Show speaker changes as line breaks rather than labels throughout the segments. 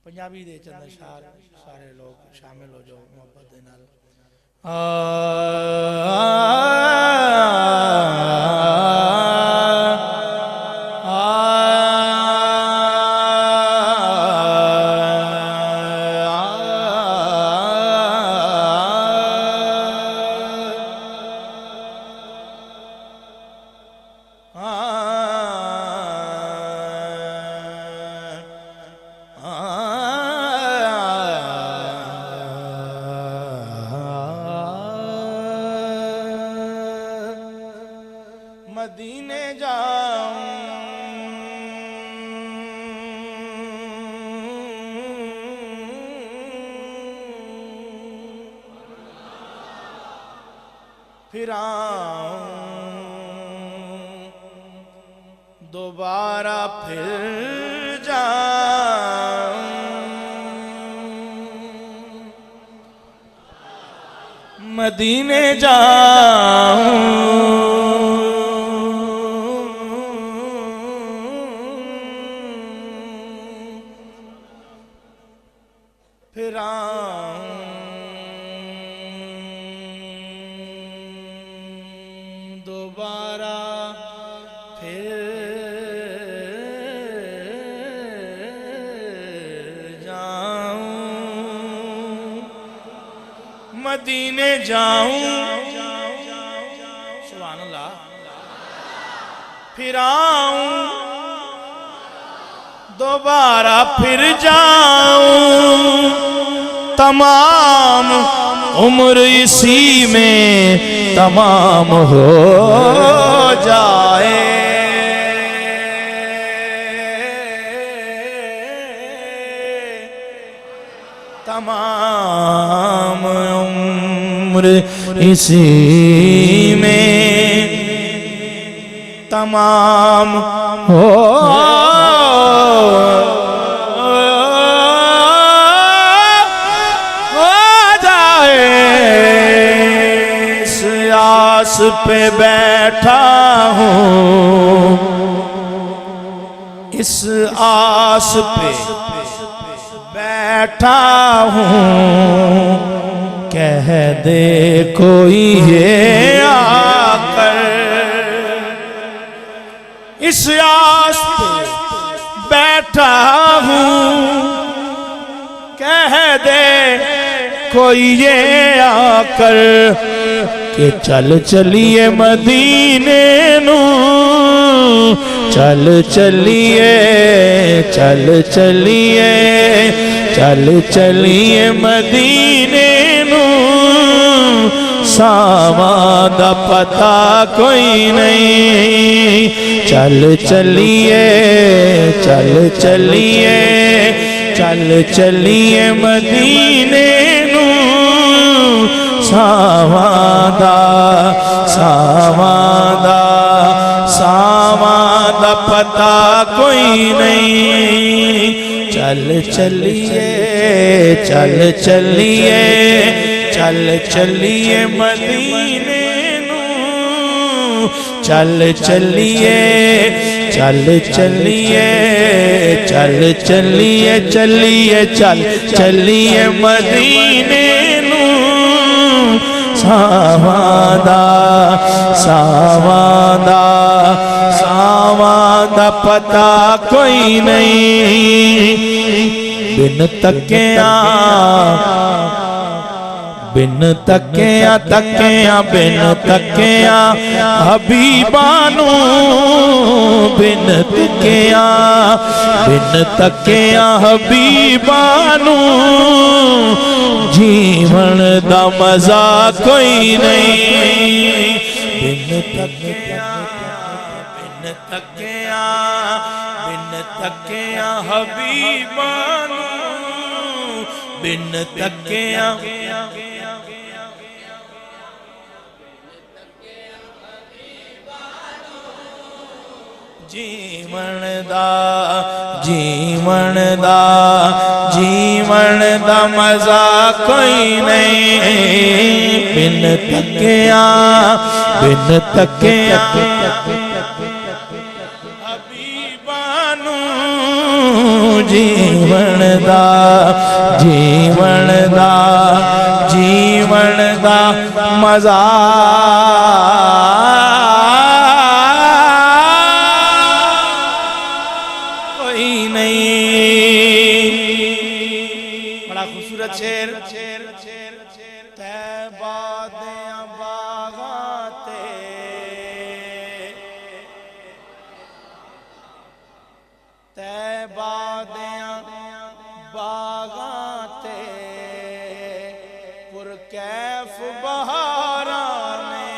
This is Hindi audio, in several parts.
पंजाबी दे चंद अशार सारे लोग शामिल हो जाओ मोहब्बत दे नाल। मदीने जाऊं फिर आऊं दोबारा फिर जाऊं मदीने जाऊं फिर आऊं दोबारा फिर जाऊं मदीने जाऊं सुभान अल्लाह फिर आऊं दोबारा फिर जाऊं तमाम उम्र इसी में तमाम हो जाए तमाम उम्र इसी में तमाम हो आस पे बैठा हूँ इस आस पे बैठा हूँ कह दे कोई ये आकर इस आस पे बैठा हूँ कह दे कोई ये आकर कि चल चलिए मदीने नू चल चलिए चल चलिए चल चलिए मदीने नू सावां दा पता कोई नहीं चल चलिए चल चलिए चल चलिए मदीने नू सावां दा पता कोई नहीं चल चलिए चल चलिए चल चलिए मदीने नू चल चलिए चल चलिए चल चलिए चलिए चल चलिए मदीने नू सावादा पता कोई नहीं बिन तकिया बिन तकिया तकिया बिन तकिया हबीबानू बिन तकिया हबीबानू जीवन दा मजा कोई नहीं बिन तकिया हबीबानू बिन तकिया जीवन दा मजा कोई नहीं बिन तकिया हबीबानू जीवन दा जीवन दा जीवन दा मजा कोई नहीं। बड़ा खूबसूरत शेर तैबा दियां बागां ते तैबा दियां बागां ते पुरकैफ बहारां ने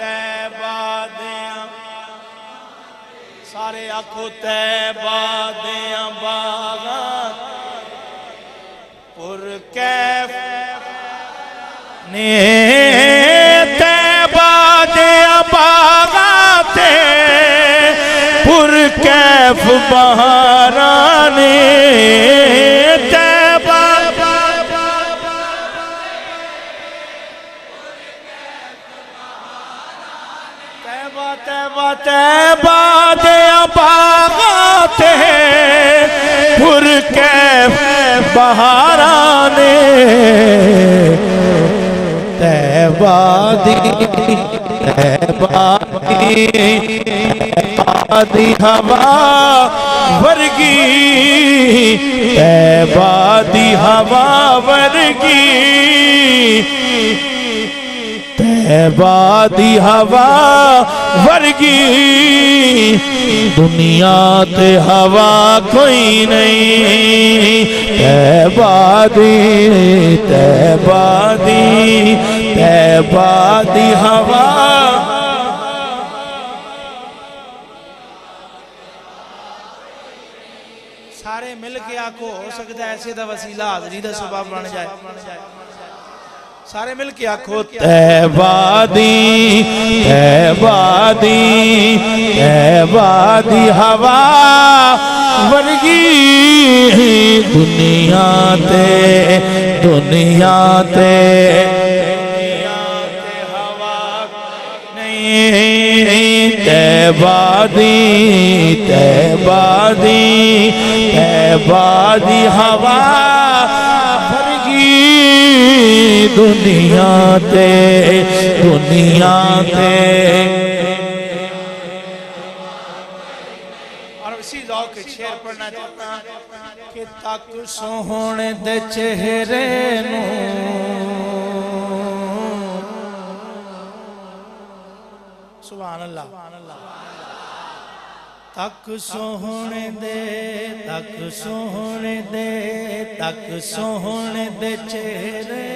तैबा दियां सारे आखो तैबा दियां बागां पुरकैफ ने तैबा दियां बागां ते पुरकैफ बहारां ने तैबा तैबा तैबा तैबा दियां बागां ते पुरकैफ बहारां ने तैबा दी हवा वर्गी तैबा दी हवा वर्गी तैबा दी हवा वर्गी दुनिया ते हवा कोई नहीं तैबा दी हवा सारे मिल के आखो हो सकता है ऐसे दा वसीला हाज़री दा सबब बन जाए सारे मिल के आखो तैबा दी हवा वर्गी दुनिया ते हवा नहीं तैबा दी हवा वर्गी दुनिया ते और इसी ज़ौक़ के शेर पढ़ना चाहता कि तक सोहणे दे चेहरे नू सुभान अल्लाह तक सोहणे दे चेहरे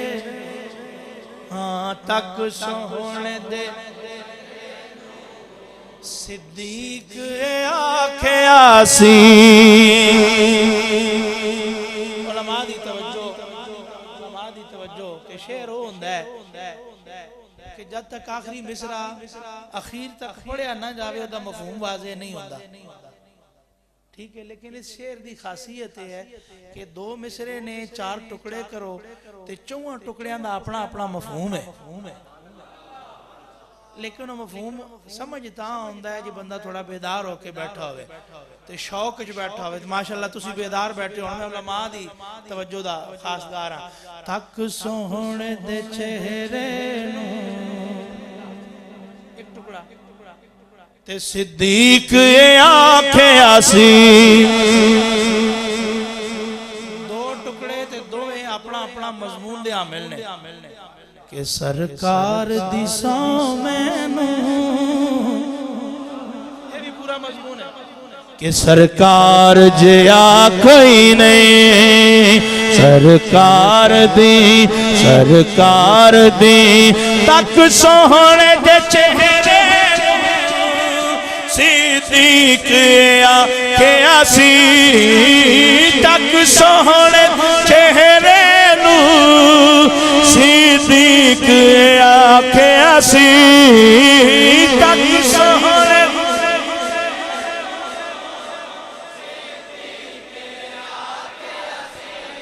हाँ तक सोहणे दे सिद्दीक आखिया सी उलमा दी तवज्जो के शेर हो हुंदा है कि जब तक आखिरी मिसरा अखीर तक पढ़िया ना जावे उदा मफहूम वाज़े नहीं होता ठीक है लेकिन इस शेर की खासियत है कि दो मिसरे ने चार टुकड़े करो ते चौहां टुकड़ियां दा अपना अपना मफहूम है लेकिन मफहूम समझ तां आउंदा है जी बंदा थोड़ा बेदार होके बैठा होवे ते शौक च बैठा होवे माशाअल्लाह तुसी बेदार बैठे हो मैं उलमा दी तवज्जो दा खासगार हां तक सोहणे दे चेहरे नू एक टुकड़ा ते सिद्दीक आखिया सी दो टुकड़े ते दोवें अपना अपना मजमून दे हामिल ने कि सरकार दी सौ मैनू ये भी पूरा मजमून है कि सरकार जिया कोई नहीं सरकार दी तक सोहणे दे चेहरे सिद्दीक आखिया सी तक सोहणे चेहरे नू सिद्दीक आखिया सी तक सोहणे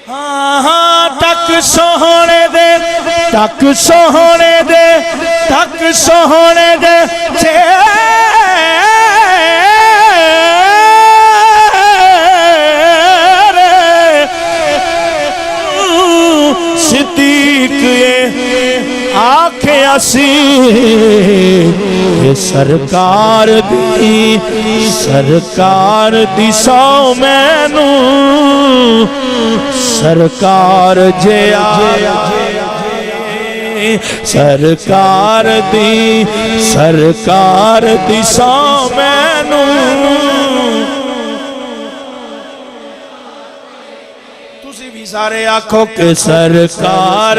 हाँ तक सोहणे दे
खासी सरकार दी सौ मैनू सरकार जे आया सरकार दी सौ मैनू तुसी भी सारे आखो के सरकार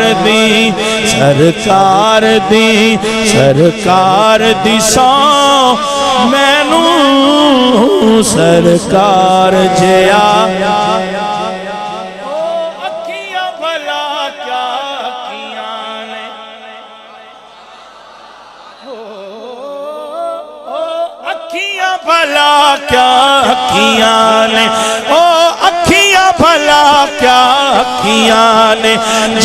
दी सौ मैनू सरकार जे आया भला क्या अखियां ने ओ अखियां भला क्या अखियां ने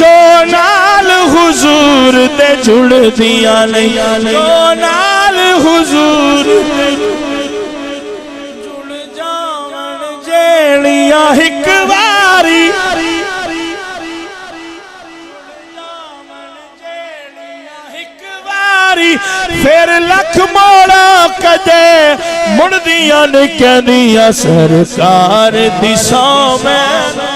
जो नाल हुजूर दे जुड़ दिया ने जो नाल हुजूर जुड़ जावन जेड़ियां हिक वारी फिर लख मोड़ा कदे मुड़दियां ने कहदियां सरकार दी सौ मैनू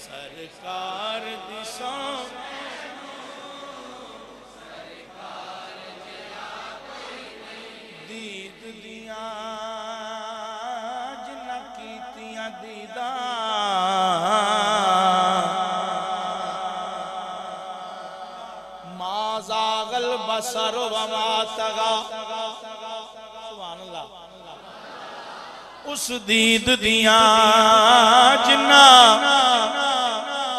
सरकार दी सौ दीद दियां जिन्ना कीतियां दीदा जागल बसर वमा तगा सुभान अल्लाह उस दीद दियां जिन्ना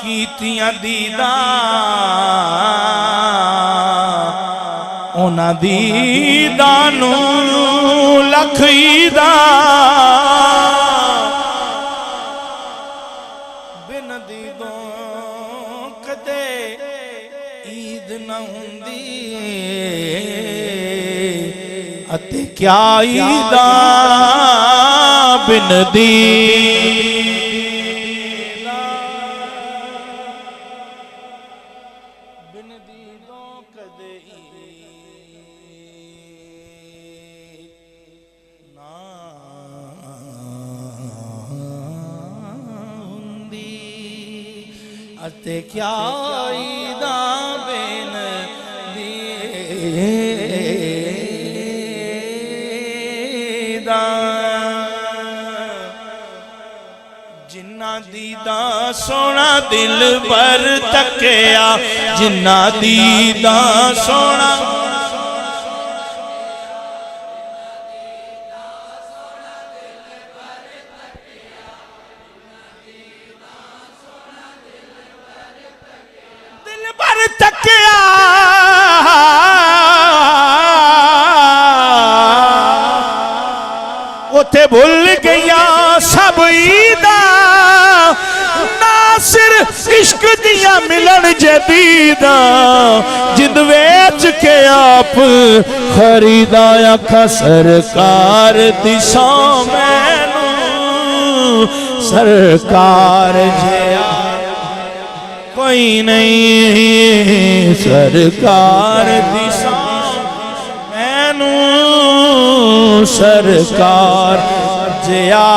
कीतियां दीदा उन्हां दीदा नू लख ईदा बिन दीदों कदे ईद न हुंदी अते क्या ईदा बिन दीदों कदे ईद ना हुंदी अते क्या ईदा जिन्ना दीदा सोना दिल भर तकिया जिन्ना दीदा सोना दिल भर तकिया उथे भूल गया सब ईदा नासिर इश्क दिया मिलन जदीदा जिंद वेच के आप खरीदा आखा सरकार दी सौ मैनू सरकार जे कोई नहीं सरकार दी सौ सरकार जया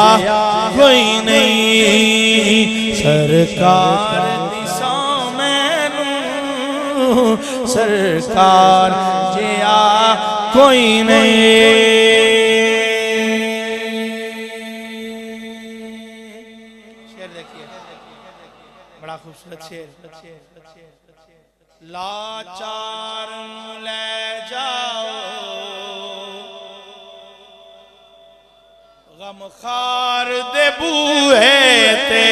कोई नहीं सरकार दिशा मैनू सरकार जया कोई नहीं शेर देखिए बड़ा खूबसूरत शेर लाचार ले जाओ गमखार दे बूहे ते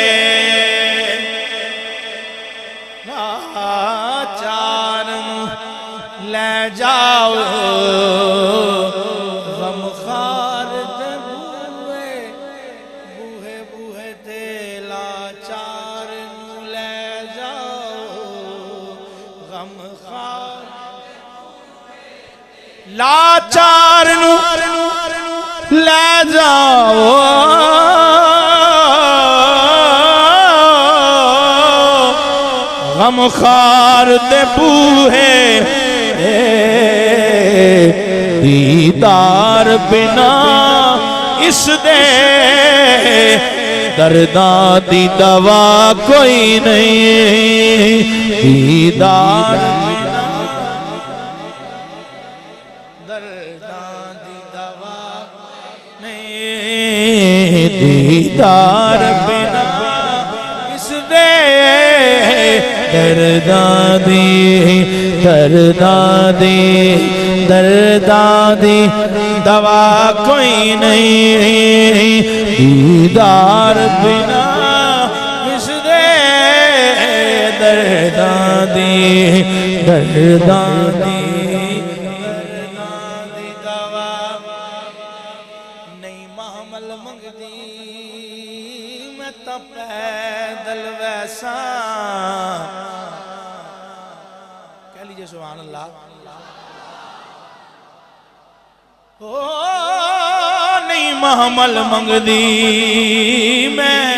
लाचार ले जाओ गमखार दे बूहे बूहे बूहे ते लाचार ले जाओ गमखार लाचार ले जाओ हम खार दे बूहे दीदार बिना इस दे दर्दां दी दवा कोई नहीं दीदार बिना
दर्दां दी दवा
नहीं दीदार बिना इस दे दर्दां दी दवा कोई नहीं दीदार बिना इस दे दर्दां दी
दवा नहीं महमल मंगदी मैं तां पैदल वैसा कह लीजिए सुभान अल्लाह। ओ
नहीं महमल मंगदी मैं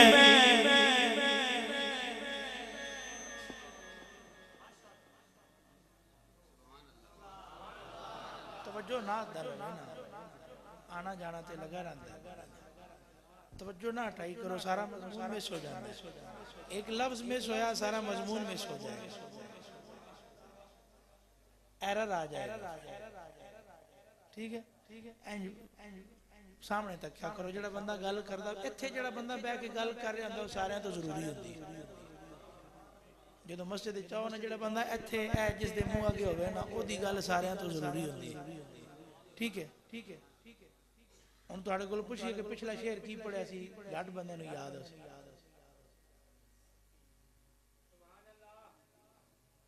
तवज्जो ना दर ना आना जाना ते लगा रहता है, तवज्जो ना हटाई करो, सारा मजमून मिस हो जाता है। एक लफ्ज मिस होया सारा मजमून मिस हो जाए, एरर आ जाए। ठीक है, सामने तक क्या करो। जेड़ा बंदा गल करदा इत्थे जेड़ा बंदा बह के गल कर रहा होंदा सारियां तो जरूरी होंदी है। जो मस्जिद चाहो ना जेड़ा बंदा इत्थे है जिस दे मुंह अगे होवे ना ओदी गल सारियां तो जरूरी होंदी है। ठीक है, हुण तुहाडे कोल पुछिए कि पिछला शेर की पढ़िया सी, घट बंदे नूं याद हो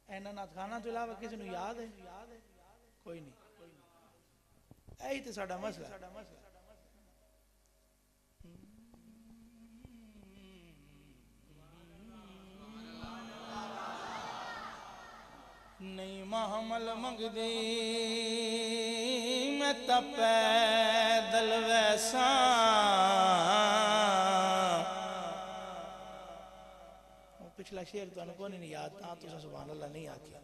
ऐना नाथ खाना तो इलावा किसी नूं याद है? कोई नहीं। यही तो साडा मसला। नहीं महमल मंगदी मैं तां पैदल वैसा पिछला शेर तो नहीं याद था तो सुभान अल्लाह नहीं आखिया।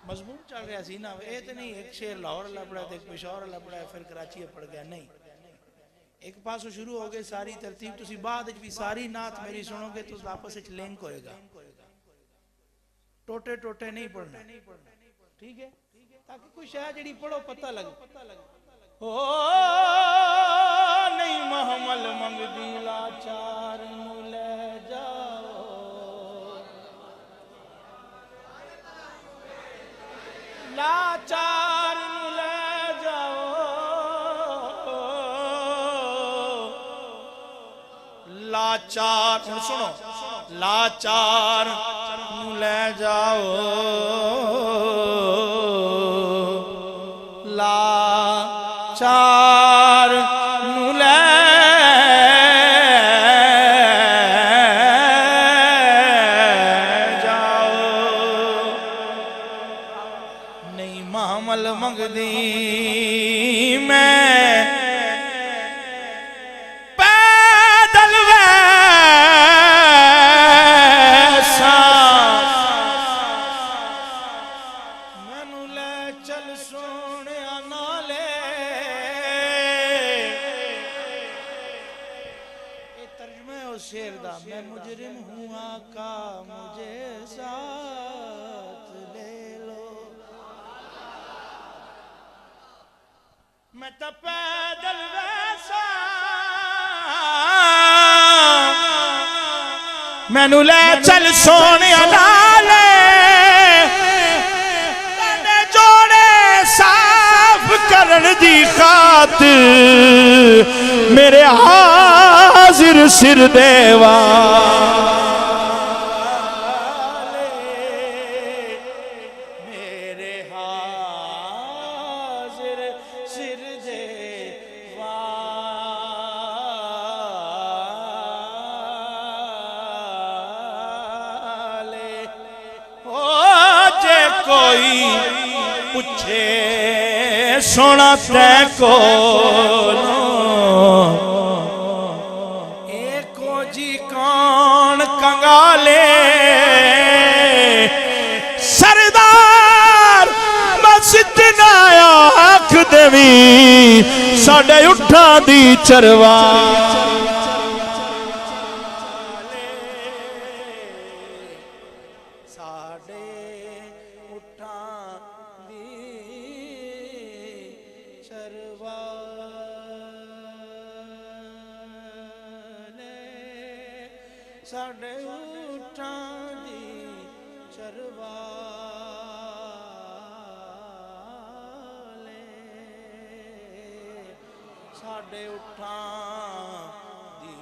मजमून चल रहा सी ना, ये तो नहीं एक शेर लाहौर वाला पढ़ा एक पेशावर वाला पढ़ा फिर कराची पढ़ गया, नहीं। एक पासों शुरू हो गए सारी तरतीब, तुसी बाद भी सारी नात मेरी सुनोगे तो आपस में लिंक होएगा। टोटे टोटे नहीं पढ़ना, ठीक है, ताकि कोई शायद जड़ी पढ़ो पता लगे। ओ नहीं महमल मंगदी लाचार नूं ले जाओ, लाचार नूं ले जाओ, लाचार सुनो, लाचार नूं ले जाओ, लाचार नूं ले जाओ। नहीं महमल मंगदी मैं पैदल वैसा, मैनू ले चल सोने नाले। ये तर्जुमा है उस शेर दा, मैं मुजरिम हूँ आका मुझे साथ ले लो, मैं तो पैदल वैसा, मैनू ले चल सोने नाले, तेरे जोड़े साफ करन दी खातिर मेरे हाजिर सिर देवा, मेरे हाजिर सिर देवा। कोई पूछे सोना ते को एको जी कौन
कंगाले सरदार बस इतना आख देवी साडे उठां दी चरवा
साडे उठां दी चरवाले साडे उठां दी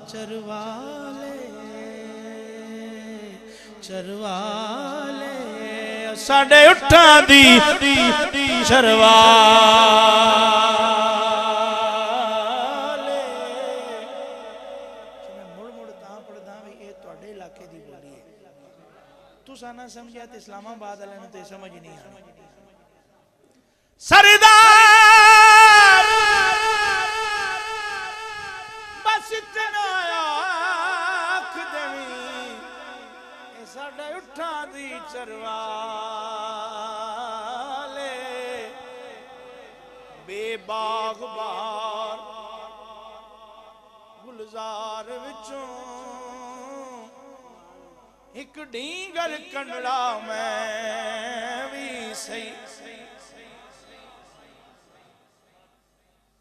चरवाले चरवाले
साडे उठां दी चरवा
ना समझिया तो इस्लामाबाद वाले ने तो समझ नहीं आना
सरदार बस इतना आख देवी साडे उठां दी चरवाले बेबाग बहार गुलजार विचों एक ढींगर कंडला मैं भी सही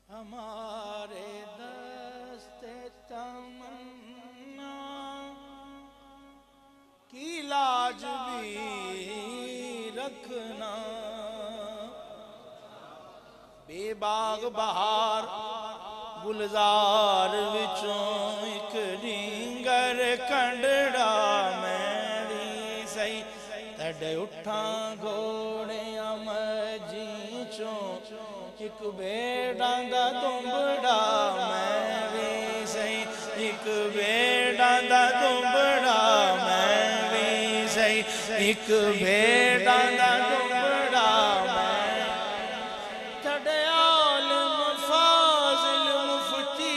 हमारे दस्ते तमन्ना की लाज भी रखना
बेबाग बहार गुलजार विचों एक ढींगर कंडड़ा तड़े उठां घोड़े मजी चों एक बेड़ा दा दुंबड़ा मैं भी सही एक बेड़ा दा दुंबड़ा मैं भी सही एक बेड़ा दा दुंबड़ा मैं
तड़े आलिम फाजिल मुफ्ती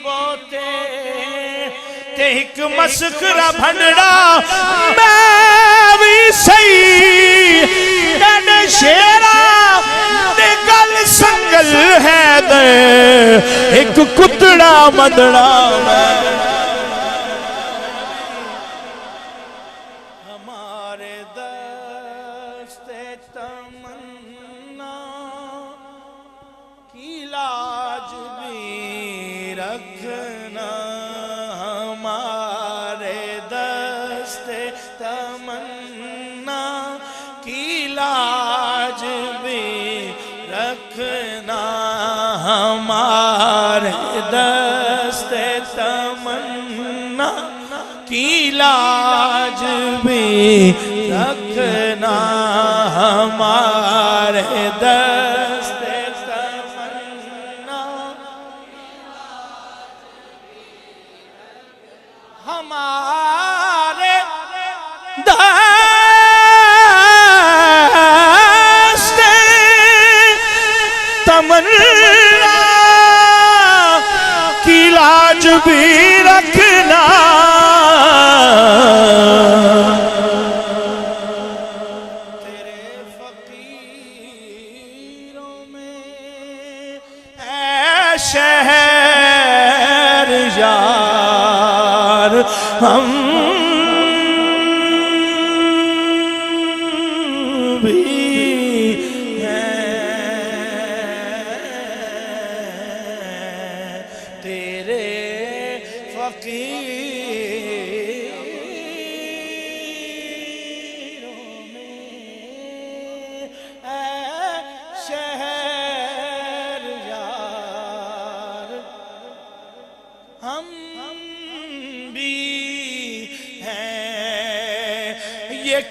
बोते
ते एक मस्करा भंडड़ा सही शेरा गल संगल है दे एक कुतड़ा मदड़ा
हमारे दस्ते तमन्ना की लाज भी रखना हमारे दस्ते तमन्ना की लाज भी रखना
हमारे दस्ते तमन्ना की लाज भी रखना हमारे दस्ते तमन्ना
हमारे
तमन्ना की लाज भी रखना
तेरे फकीरों में
ऐ शहर यार हम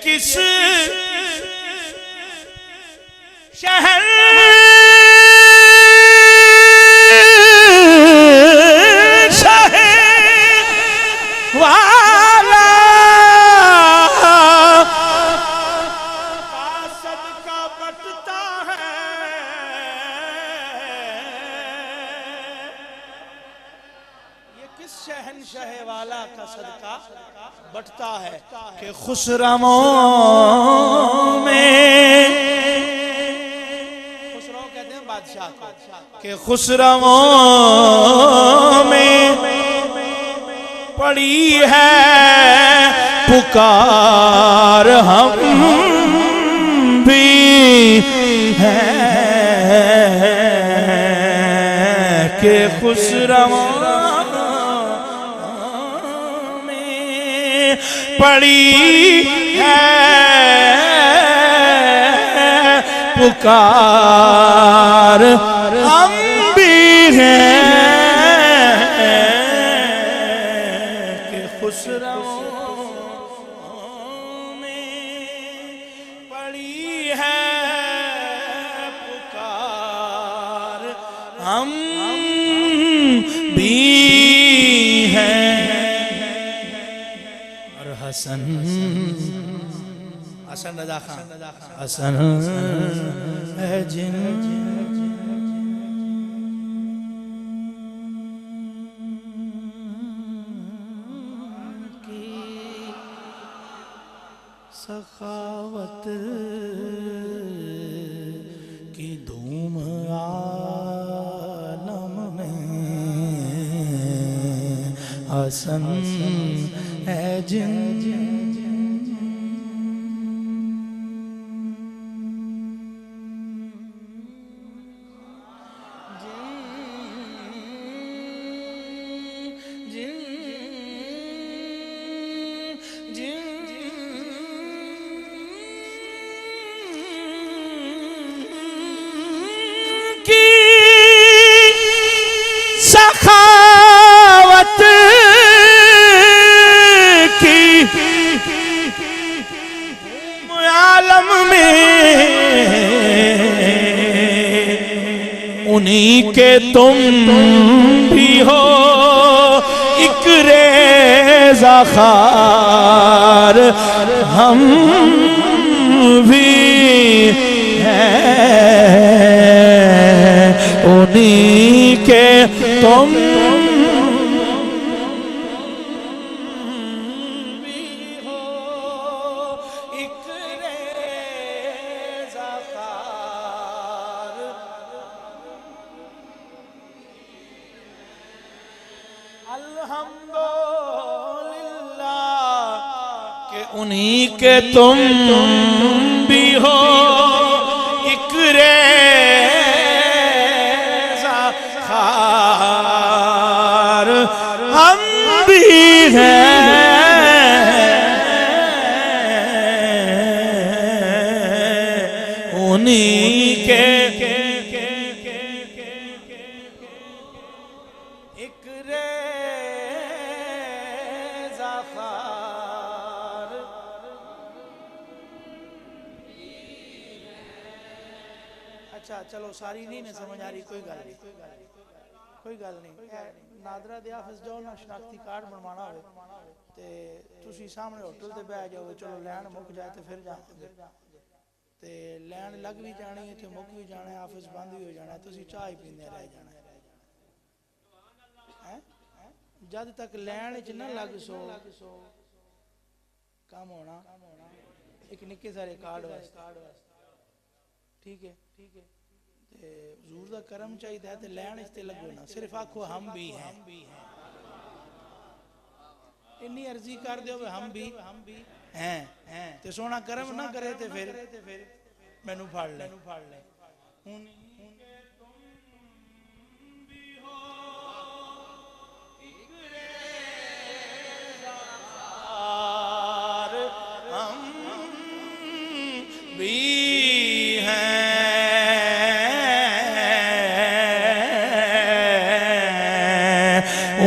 किस शहर वाला
का सदका बटता है बटता है कि खुसरवों में, खुसरो कहते हैं बादशाह को, कि खुसरवों में पड़ी है पुकार हम भी हैं कि खुसरवों में पड़ी है पुकार हम भी हैं कि खुसरवों में पड़ी है पुकार हम भी हैं। और हसन हसन रजा खान हसन है जिन की सखावत की धूम आलम में हसन है जिन सखावत की आलम में उन्हीं के तुम भी हो एक रेज़ा ख़ार हम भी हैं उन्हीं के तुम भी हो एक रेज़ा ख़ार। अल्हम्दुलिल्लाह के उन्हीं के तुम भी हो एक रेज़ा ख़ार हम भी हैं उन्हीं के एक रेज़ा ख़ार। अच्छा चलो सारी नहीं ना समझ आ रही, कोई गल नहीं कोई गल नहीं। नादरा दे ऑफिस जाओ ना शनाख्ती कार्ड बनवाना हो ते तुसी सामने होटल ते बैठ जाओ, चलो लैन मुक जाए तो फिर जाओगे ते लैन लग भी जानी है तो मुक भी जाना है, ऑफिस बंद भी हो जाना है, तुसी चाय पींदे रह जाना है। जब तक लैन च ना लग सो काम होना एक निक्के सारे कार्ड वास्ते, ठीक है हुजूर दा करम चाहिए ते लैन च ते लगो ना, सिर्फ आखो हम भी हैं, इन्नी अर्जी कर दो हम भी हैं ते सोना करम ना करे ते फिर मैनू फड़ ले हुन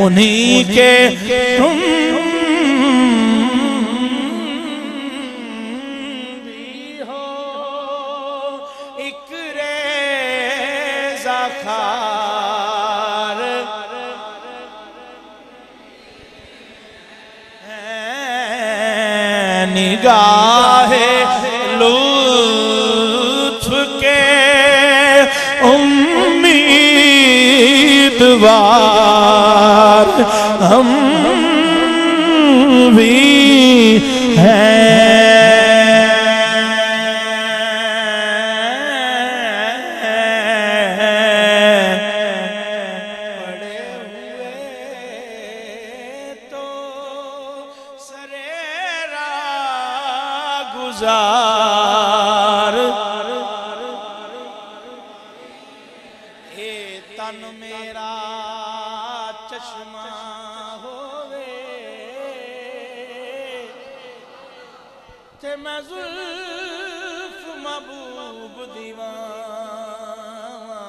उन्हीं के तुम भी हो एक रेज़ा ख़ार निगाहे लुत्फ़ के उम्मीदवार हम भी
गुजार ए तन मेरा चश्मा होवे ते मैं जुल्फ महबूब दीवाना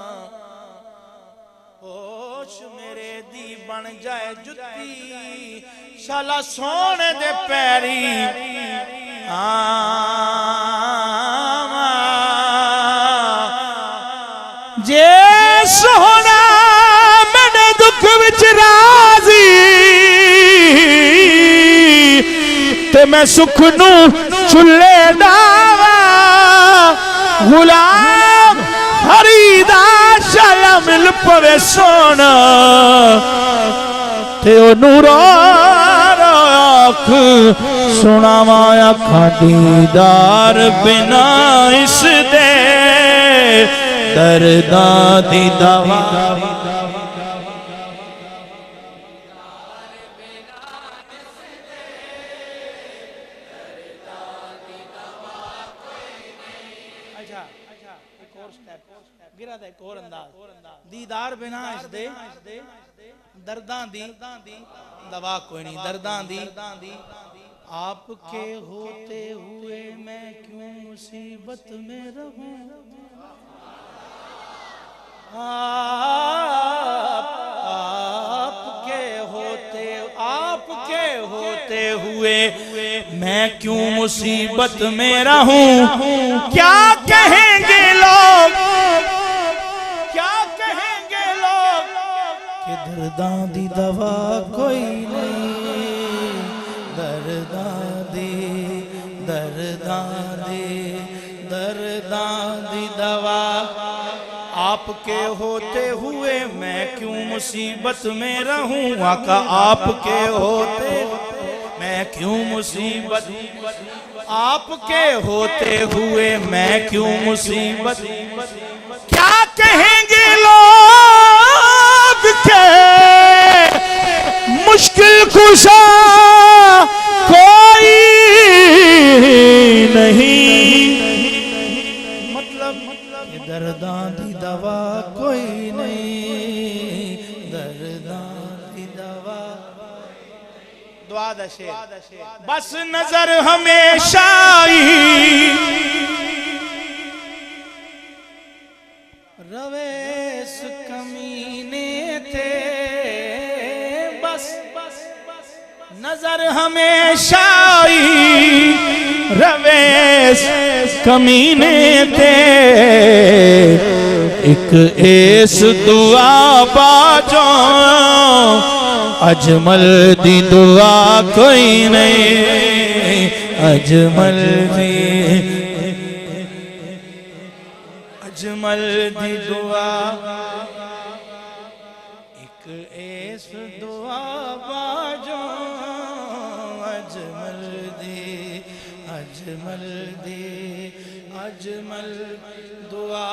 होश मेरे दी बन जाए जुत्ती शाला सोने दे पैरी जे सोना मैंने दुख विच राजी ते मैं सुख नू चुल्ले डावा गुलाम हरीदा शाला मिल पवे सोना ते ओ नूरो आख सुनावा अखां दीदार बिना इस दे दर्दां दी दवा
दीदार बिना इस दे दर्दां दी दवा कोई नहीं दर्दां दी आपके होते हुए मैं क्यों मुसीबत में रहूं आपके होते हुए मैं क्यों मुसीबत में रहूं क्या कहेंगे लोग कि दर्दां दी दवा कोई नहीं दर्दां दी दवा आपके होते हुए मैं क्यों मुसीबत में रहूं आका आपके होते मैं क्यों मुसीबत आपके होते हुए मैं क्यों मुसीबत क्या कहेंगे लोग के मुश्किल कुशा कोई नहीं मतलब दर्दां दी दवा कोई नहीं दर्दां दी दवा दुआ दा शेर बस नजर हमेशा ही रवेस कमीने थे बस नजर हमेशा ही रवेस कमीने थे एक ऐस दुआ बाजो अजमल दी दुआ कोई नहीं अजमल दी दुआ एक ऐस दुआ बाजो अजमल दी दुआ